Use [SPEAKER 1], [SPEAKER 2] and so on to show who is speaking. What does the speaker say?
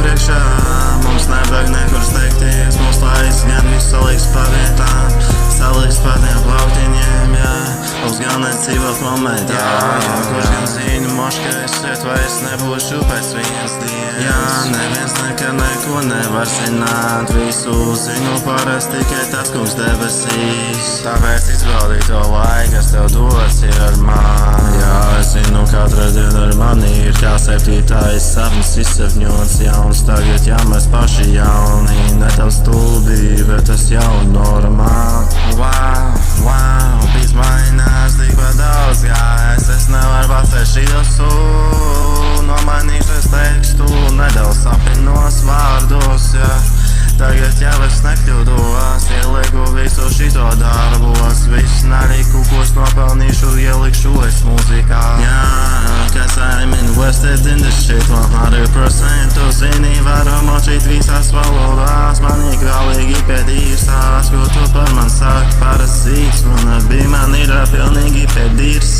[SPEAKER 1] priekšā. Mums nevajag nekur steigties, mūs laiks gan viss saliks pa vietām, saliks pa tiem plauktiņiem, jā. Mums gan necīvot momentā, kurš gan zina moška esiet, vai es nebūšu pēc vienas dienas. Jā, neviens nekad neko nevar zināt, visu zinu parasti tikai tas kungs debesīs. Tāpēc izbaudi to laiku, kas tev dos ir ar mani. Jā, es zinu, katra diena ar mani ir kā septītais sapnis izsapņots jauns. Tagad jā, mēs paši jauni, ne tev stulbi, bet tas jau normāli. Wow, wow, bijis mainās, tikpat daudz gājis. Es nevaru pateikt šīdosu, nomainīšos tekstu, nedaudz sapinos vārdos, jā. Tagad jau es nekļūdos, ielieku visu šito darbos. Viss nariku, ko es nopelnīšu, ielikšu es mūzikā. Jā, cause I'm invested in this shit 100%. Tu zini, varu močīt visās valodās. Man ir galīgi pēdīrsās, ko tu par man saki parasīts. Man bija man ir pilnīgi pēdīrs.